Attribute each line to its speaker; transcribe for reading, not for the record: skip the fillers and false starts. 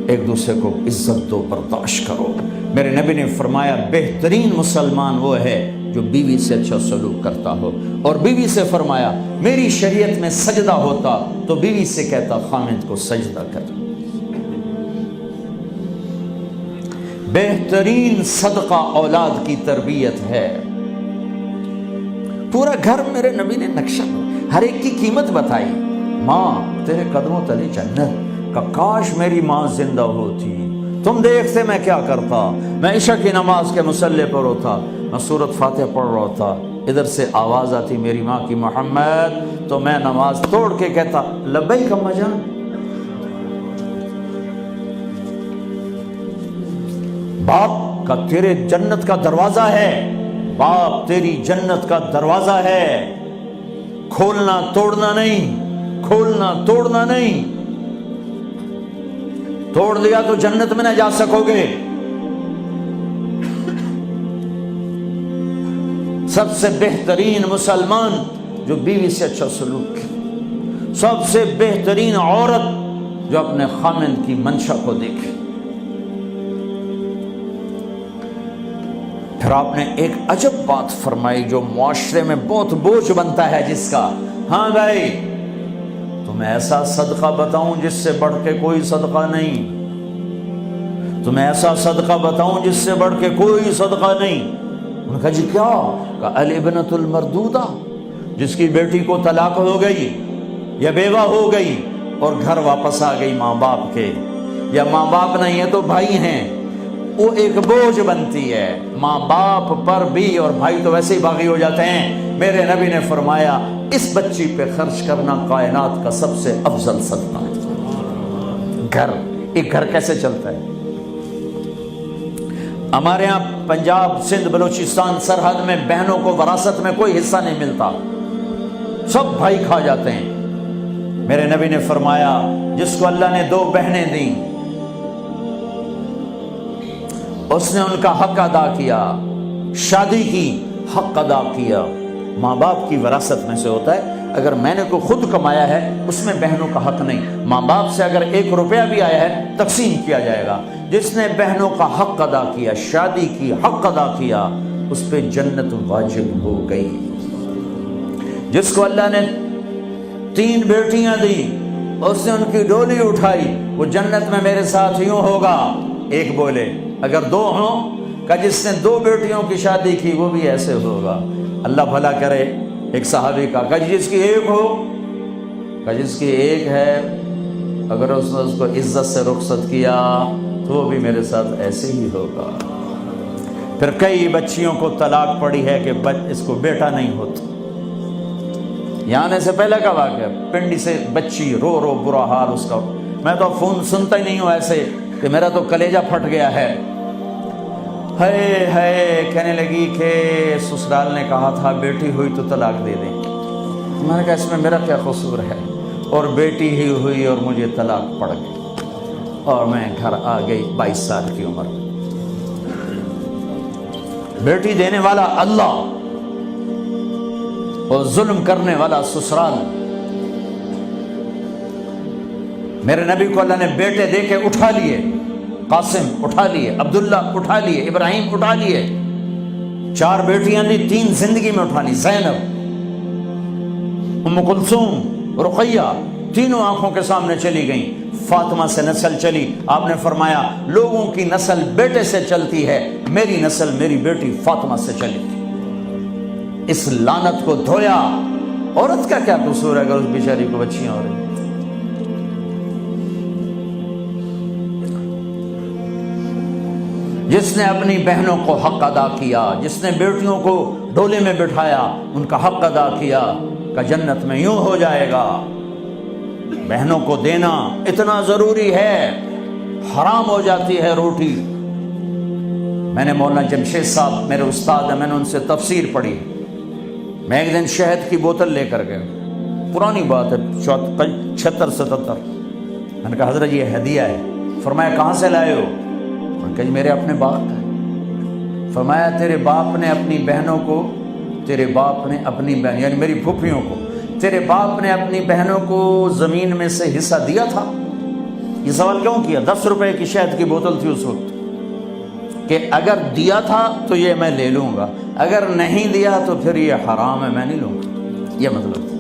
Speaker 1: ایک دوسرے کو عزت دو، برداشت کرو۔ میرے نبی نے فرمایا بہترین مسلمان وہ ہے جو بیوی سے اچھا سلوک کرتا ہو، اور بیوی سے فرمایا میری شریعت میں سجدہ ہوتا تو بیوی سے کہتا خامد کو سجدہ کر۔ بہترین صدقہ اولاد کی تربیت ہے۔ پورا گھر میرے نبی نے نقشہ، ہر ایک کی قیمت بتائی۔ ماں تیرے قدموں تلے جنت، کاش میری ماں زندہ ہوتی، تم دیکھتے میں کیا کرتا، میں عشاء کی نماز کے مصلی پر ہوتا، میں سورۃ فاتحہ پڑھ رہا تھا، ادھر سے آواز آتی میری ماں کی محمد، تو میں نماز توڑ کے کہتا لبیک اماں جان۔ باپ کا تیرے جنت کا دروازہ ہے، باپ تیری جنت کا دروازہ ہے، کھولنا توڑنا نہیں، کھولنا توڑنا نہیں، توڑ دیا تو جنت میں نہ جا سکو گے۔ سب سے بہترین مسلمان جو بیوی سے اچھا سلوک کرے، سب سے بہترین عورت جو اپنے خامند کی منشا کو دیکھے۔ پھر آپ نے ایک عجب بات فرمائی جو معاشرے میں بہت بوجھ بنتا ہے جس کا، ہاں بھائی تمہیں ایسا صدقہ بتاؤں جس سے بڑھ کے کوئی صدقہ نہیں، تمہیں ایسا صدقہ بتاؤں جس سے بڑھ کے کوئی صدقہ نہیں۔ انہوں نے کہا جی کیا؟ کہا الابنۃ المردودہ، جس کی بیٹی کو طلاق ہو گئی یا بیوہ ہو گئی اور گھر واپس آ گئی ماں باپ کے، یا ماں باپ نہیں ہے تو بھائی ہیں، وہ ایک بوجھ بنتی ہے ماں باپ پر بھی، اور بھائی تو ویسے ہی باغی ہو جاتے ہیں۔ میرے نبی نے فرمایا اس بچی پہ خرچ کرنا کائنات کا سب سے افضل صدقہ ہے۔ گھر، ایک گھر کیسے چلتا ہے؟ ہمارے ہاں پنجاب سندھ بلوچستان سرحد میں بہنوں کو وراثت میں کوئی حصہ نہیں ملتا، سب بھائی کھا جاتے ہیں۔ میرے نبی نے فرمایا جس کو اللہ نے 2 بہنیں دیں اس نے ان کا حق ادا کیا، شادی کی حق ادا کیا۔ ماں باپ کی وراثت میں سے ہوتا ہے، اگر میں نے کوئی خود کمایا ہے اس میں بہنوں کا حق نہیں، ماں باپ سے اگر 1 روپیہ بھی آیا ہے تقسیم کیا جائے گا۔ جس نے بہنوں کا حق ادا کیا، شادی کی حق ادا کیا، اس پہ جنت واجب ہو گئی۔ جس کو اللہ نے 3 بیٹیاں دی اس نے ان کی ڈولی اٹھائی، وہ جنت میں میرے ساتھ یوں ہوگا۔ ایک بولے اگر 2 ہوں، کہ جس نے 2 بیٹیوں کی شادی کی وہ بھی ایسے ہوگا۔ اللہ بھلا کرے۔ ایک صحابی کا کہ جس کی 1 ہو، کہ جس کی 1 ہے، اگر اس نے اس کو عزت سے رخصت کیا تو وہ بھی میرے ساتھ ایسے ہی ہوگا۔ پھر کئی بچیوں کو طلاق پڑی ہے کہ اس کو بیٹا نہیں ہوتا۔ یہاں آنے سے پہلے کا واقعہ، پنڈی سے بچی رو رو برا حال اس کا، میں تو فون سنتا ہی نہیں ہوں ایسے کہ میرا تو کلیجہ پھٹ گیا ہے۔ ہے کہنے لگی کہ سسرال نے کہا تھا بیٹی ہوئی تو طلاق دے دیں۔ میں نے کہا اس میں میرا کیا قصور ہے، اور بیٹی ہی ہوئی اور مجھے طلاق پڑ گئی، اور میں گھر آ گئی 22 سال کی عمر میں۔ بیٹی دینے والا اللہ اور ظلم کرنے والا سسرال۔ میرے نبی کو اللہ نے بیٹے دے کے اٹھا لیے، قاسم اٹھا لیے، عبداللہ اٹھا لیے، ابراہیم اٹھا لیے۔ 4 بیٹیاں دی، 3 زندگی میں اٹھا لی، زینب، ام کلثوم، رقیہ، تینوں آنکھوں کے سامنے چلی گئیں۔ فاطمہ سے نسل چلی، آپ نے فرمایا لوگوں کی نسل بیٹے سے چلتی ہے، میری نسل میری بیٹی فاطمہ سے چلی تھی۔ اس لعنت کو دھویا۔ عورت کا کیا قصور ہے اگر اس بیچاری کو بچیاں ہو رہی؟ جس نے اپنی بہنوں کو حق ادا کیا، جس نے بیٹیوں کو ڈولے میں بٹھایا، ان کا حق ادا کیا، کہ جنت میں یوں ہو جائے گا۔ بہنوں کو دینا اتنا ضروری ہے، حرام ہو جاتی ہے روٹی۔ میں نے مولانا جمشید صاحب میرے استاد ہیں، میں نے ان سے تفسیر پڑھی۔ میں ایک دن شہد کی بوتل لے کر گیا، پرانی بات ہے 76-77۔ میں نے کہا حضرت یہ ہدیہ ہے۔ فرمایا کہاں سے لائے ہو؟ کہ میرے اپنے باپ ہے۔ فرمایا تیرے باپ نے اپنی بہنوں کو، تیرے باپ نے اپنی بہن یعنی میری پھوپھیوں کو، تیرے باپ نے اپنی بہنوں کو زمین میں سے حصہ دیا تھا؟ یہ یہ سوال کیوں کیا؟ 10 روپے کی شہد کی بوتل تھی اس وقت، کہ اگر دیا تھا تو یہ میں لے لوں گا، اگر نہیں دیا تو پھر یہ حرام ہے، میں نہیں لوں گا، یہ مطلب تھا۔